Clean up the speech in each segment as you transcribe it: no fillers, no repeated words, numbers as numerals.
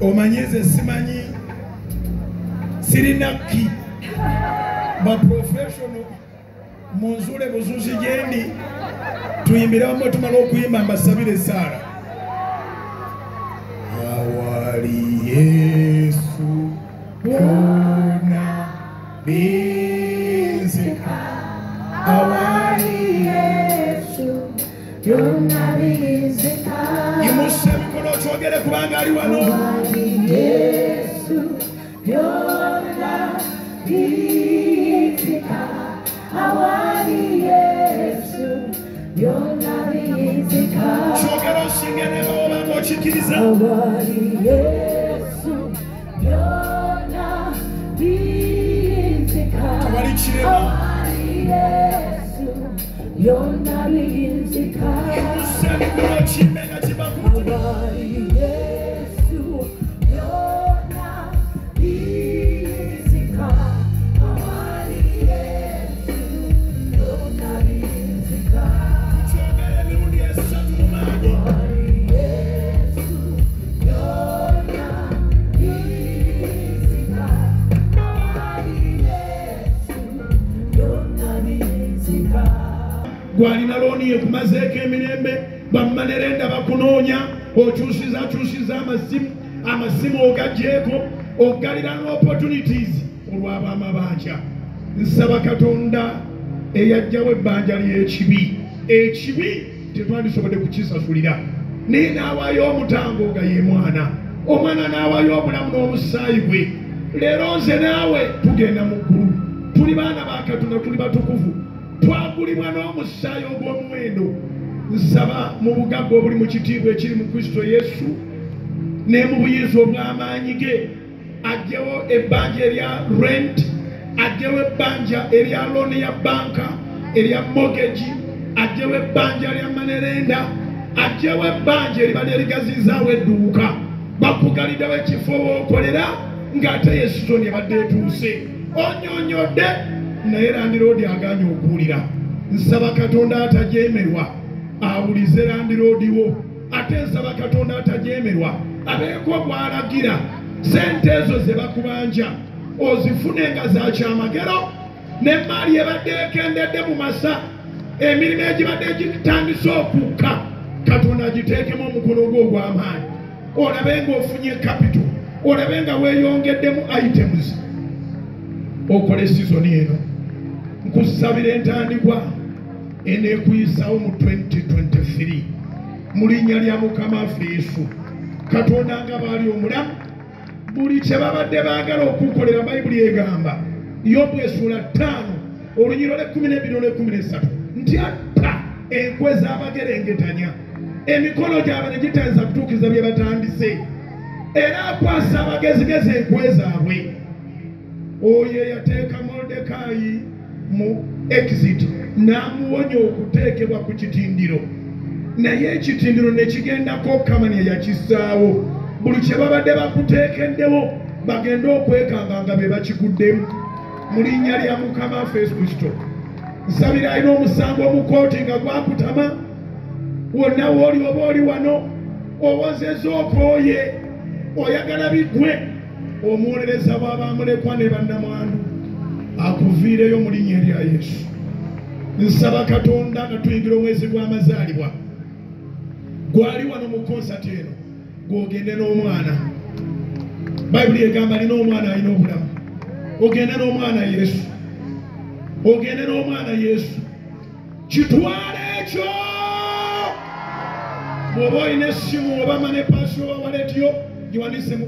Omanyeze simanyi sirinaki ba professional monzule buzuzi jendi tuyimbira wamwe tumala okuyimba mbasabire Sala awali Yesu yona bizika awali Yesu yona bizika yimusemi kono chogere kubanga ali wano Yesu yona bizika awali Yesu yona bizika chogero singene oba mochikiriza awali Yesu yona bizika awali chirema awali Yesu yona bizika yimusemi kono chimena chibakutu awali Yesu yona bizika awali Yesu yona bizika chogere mirundi esatu mumago awali Yesu yona bizika awali Yesu yona bizika gwalina loniye kumazeko emirembe bamanerenda bakunoonya okyusiza amasimu ogagyeko ogalira opportunities olwaba amabanja nsaba Katonda eyajjawo ebbanja ly'ekibi tetwandisobodde kukisasulira naye n'awaayo omutango nga ye omwana n'awaayo obulamu n'omusaayi gwe leero nze naawe tugenda mu ggulu tuli baana ba Katonda tuli batukuvu twagulibwa n'omusaayi ogw'omuwendo nsaba mu bugagga obuli mu kitiibwa ekiri mu Kristo Yesu ne mu buyinza obw'amaanyi ge ajjewo ebbanja erya rent ajjewo ebbanja erya looni ya banka erya mortgage ajjewo ebbanja erya manerenda ajjewo ebbanja eribadde erigazizaawo edduuka bakugaliddewo ekifo w'okolera ng'ate Suzan ebadde etuuse onyonyodde naye landiroodi agaanye okuwulira nsaba Katonda atajeemerwa awulize landiroodi wo ate nsaba Katonda atajeemerwa abeeko bw'alagira sente ezo ze bakubanja ozifune nga za kyamagero n'emmaali ebadde ekendedde mu masa emirimu egibadde gitandise okukka Katonda agiteekemu omukono gwo ogw'amaanyi olabe ng'ofunye capital olabe nga weeyongeddemu items okole Suzan eno nkusabira entandikwa eneekuyisawo mu 2023 mu linnya lya Mukama waffe Yesu Katonda nga baali omulamu buli kye babadde baagala okukolera Bayibuli egamba Yobu essula 5 olunyiro lw'12-13 nti atta enkwe z'abagerengetanya emikono gyabwe ne gitayinza kutuukiza bye batandise era akwasa abagezigezi enkwe zaabwe oyo yateeka Moridekaayi mu exit n'amuwonya okuteekebwa ku kitindiro naye ekitindiro ne kigendako Kamani yakissaawo buli kye babadde bakuteekeddewo bagende okwekanga nga be bakiguddemu mu linnya lya Mukama waffe Yesu Kristo nsabira alina omusango omukooti nga gwakutama wonna wooli oba oli wano owozeza okooye oyagala bigwe omuwolereza bw'abamulekwa ne bannamwandu akuviireyo mu linnya erya Yesu nsaba Katonda nga tuyingira omwezi gw'amazaalibwa gwali wano mu konsati eno gw'ogende n'omwana Bayibuli egamba alina omwana alina obulamu ogende n'omwana Yesu ogende n'omwana Yesu kitwale ekyo bw'oba olina essimu oba manepaasi oba waletiyo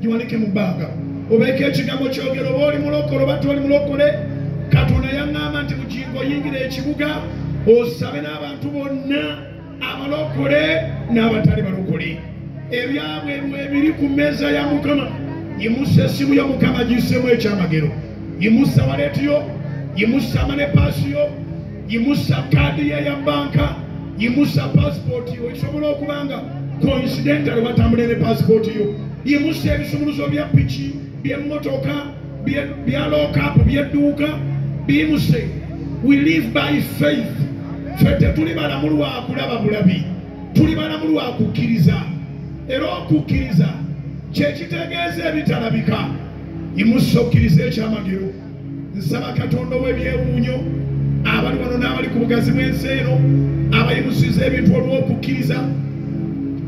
giwanike mu bbanga obeeko ekigambo kyogero oba oli mulokole oba toli mulokole Katonda yaŋŋamba nti Bujingo oyingira ekibuga osabe n'abantu bonna abalokole n'abatali balokole. Ebyabwe ebiri ku mmeeza ya Mukama, yimusa essimu ya Mukama giseemu ekyamagero, yimusa waletiyo, yimusa amanepaasi yo, yimusa kaadi ye ya banka, yimusa passport yo. Ekisobola okuba nga coincidentally watambula ne passport yo. Yimusa ebisumuluzo bya piki, by'emmotoka, bya lockup, by'edduuka, bimuse. We live by faith. Fete tuli balamu lwa kulaba bulabi, tuli balamu lwa kukkiriza. Era okukkiriza kyekitegeeza ebitalabika. Yimusa okkiriza ekyamagero. Nsaba Katonda w'ebyewuunyo abali wano n'abali ku bugazi bw'ensi eno abayimusiza ebintu olw'okukkiriza.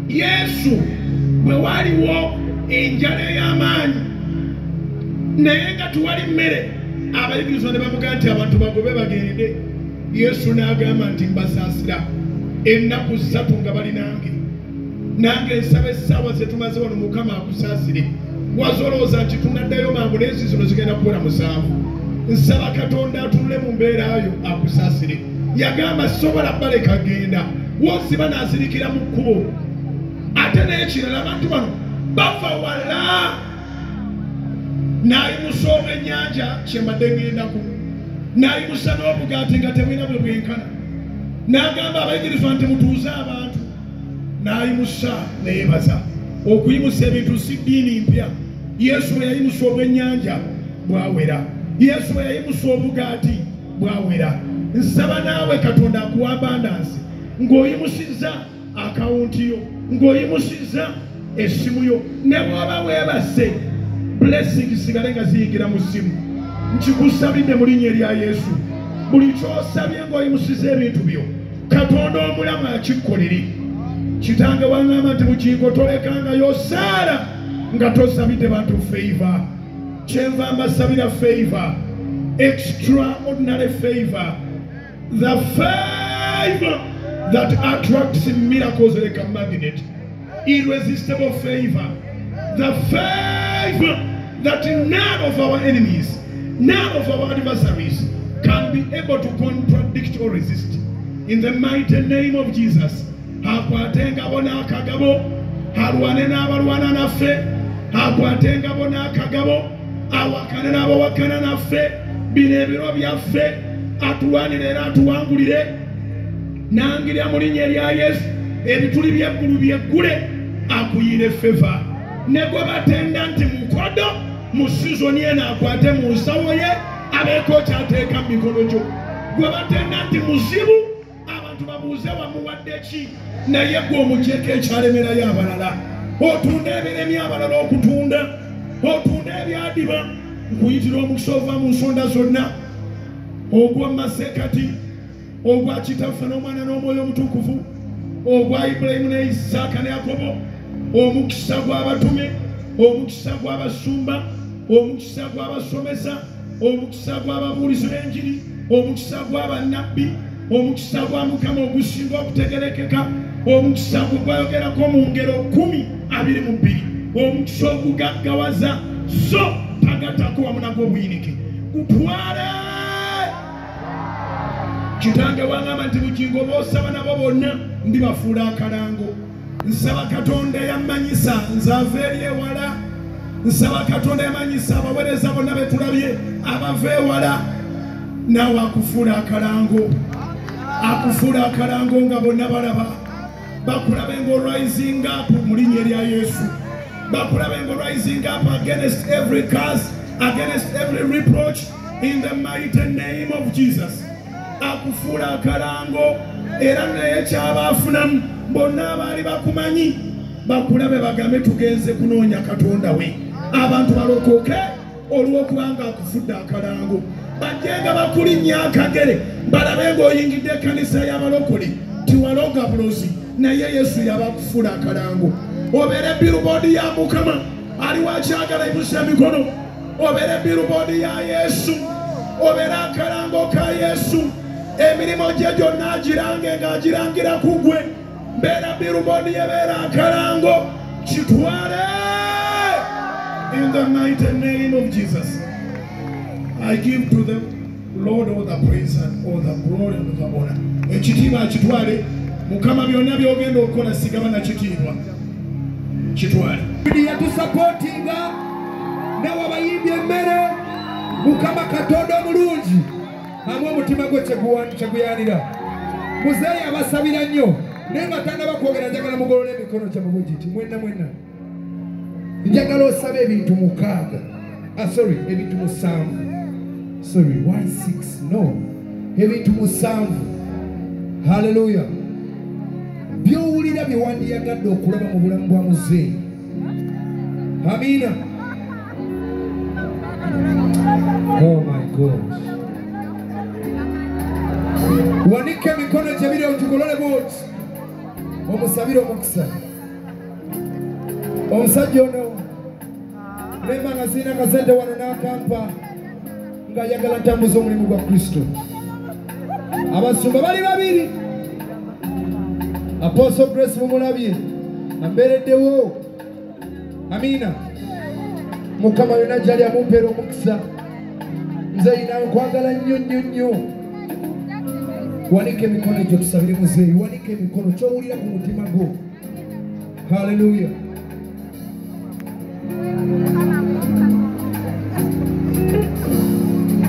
Yesu bwe waliwo enjala ey'amaanyi naye nga tuwali mmere, abayigirizwa ne bavuga nti abantu bagobe bagende. Yesu n'agamba nti mbasaasira ennaku 3 nga bali nange nsaba essaawa ze tumaze wano Mukama akusaasire. Wazolooza nti tunaddayo mangu n'ensi zino zigenda kukola 7. Nsaba Katonda atunule mu mbeera yo akusaasire. Yagamba sobola baleka genda, woziba n'azirikira mu kkubo. Ate n'ekirala abantu bano bava wala. N'ayimusa obwennyanja kyembadde ngendako, n'ayimusa n'obugaati nga temulina bwe bwenkana, n'agamba abayigirizwa nti mutuuze abantu, n'ayimusa neyebaza. Okuyimusa ebintu si ddiini mpya. Yesu bwe yayimusa obwennyanja bwawera, Yesu bwe yayimusa obugaati bwawera. Nsaba naawe Katonda akuwa abandance ng'oyimusizza akawunti yo, ng'oyimusizza essimu yo, ne bw'oba weebase blessing sigale nga ziyingira mu ssimu. Nkikusabidde mu linnya erya Yesu, buli ky'osabye ng'oyimusiza ebintu byo Katonda omulamu akikkolere. Kitange waŋŋamba nti Bujingo tolekangayo Sala nga tosabidde bantu favor. Kyenva mbasabira favor, extraordinary favor, the favor that attracts miracles like a magnet, irresistible favor, the favor that none of our enemies, none of our adversaries can be able to contradict or resist. In the mighty name of Jesus, akwatenga bona akagabo, alwane n'abalwana naffe, akwatenga bona akagabo, awakane n'abawakana naffe, bino ebiro byaffe, atulwanire era atuwangulire. Nangirira mu linnya erya Yesu, ebituli by'eggulu byeggule, akuyire feva. Ne gwe batenda nti mukodo mu sizoni eno akwate mu nsawo ye abeeko kyateeka mu mikono gyo. Gwe batenda nti muzibu abantu babuuze wamuwadde ki, naye gwe omugyeko ekyalemerayo abalala. Otunda ebiremye abalala okutunda, otunda ebyadiba. Nkuyitira omukisa ova mu nsonda zonna, ogwa Masekati, ogwa Kitaffe n'Omwana n'Omwoyo Omutukuvu, ogwa Ibulayimu ne Isaaka ne Yakobo, omukisa gw'abatume, omukisa gw'abasumba, omukisa gw'abasomesa, omukisa gw'ababuulizi b'enjiri, omukisa gw'abannabbi, omukisa gwa Mukama ogusinga okutegerekeka, omukisa gwe gwayogerako mu ngero 10:22, omukisa ogugaggawaza so tagatako wamu nagwo obuyinike. Gutwale! Kitange waŋŋamba nti Bujingo b'osaba nabo bonna ndibafuula akalango. Nsaba Katonda eyamanyisa nze ava eri ewala. Nsaba Katonda eyamanyisa abaweereza bonna be tulabye abava ewala. Naawe akufuula akalango, akufuula akalango nga bonna balaba. Bakulabe ng'orising up mu linnya erya Yesu. Bakulabe ng'orising up against every curse, against every reproach, in the mighty name of Jesus. Akufuula akalango era naye kyabaafunamu bonna abaali bakumanyi bakulabe bagambe tugenze kunoonya Katonda we, abantu balokoke olw'okubanga akufudde akalango. Bajjenga bakulinnya akagere balabe ng'oyingidde ekkanisa y'abalokole tiwaloga bulozi, naye Yesu yabakufuula akalango. Obeere billboard ya Mukama ali wakyagala imusa emikono, obeere billboard ya Yesu, obeere akalango ka Yesu. Emirimu gye gyonna agirange ng'agirangira ku gwe. Beera billboard yebeera akalango, kitwale in the mighty name of Jesus. I give to them Lord, all the praise and all the glory and the honor. Ekitiibwa kitwale Mukama byonna byogenda okukola sigaba na kitiibwa kitwale. Yatusupportinga nawe abayimbi emmere Mukama Katonda omulungi amwe omutima gwe kyeguyanira. Muzeeyi abasabira nnyo naye nga tannaba kwogera njagala mugolole emikono gye mu bugiti mwenna njagala osabe ebintu 6 sorry ebintu 7 sorry why 6 no ebintu 7 hallelujah byowulira bye wandiyagadde okulaba mu bulamu bwa muzeeyi. Amina. Oh my God. Wanike mikono gye biri otugolole bwoti omusabire omukisa. Omusajja ono nemba nga sirina kasente wano n'akampa ng'ayagala ntambuza omulimu gwa Kristo. Abasumba bali babiri. Apostle Grace mumulabye ambeereddewo. Amina. Mukama yonna gy'ali amumpeera omukisa. Muzeeyi nawe nkwagala nnyo. Wanike emikono gyo tusabire muzeeyi. Wanike emikono ky'owulira ku mutima gwo. Hallelujah.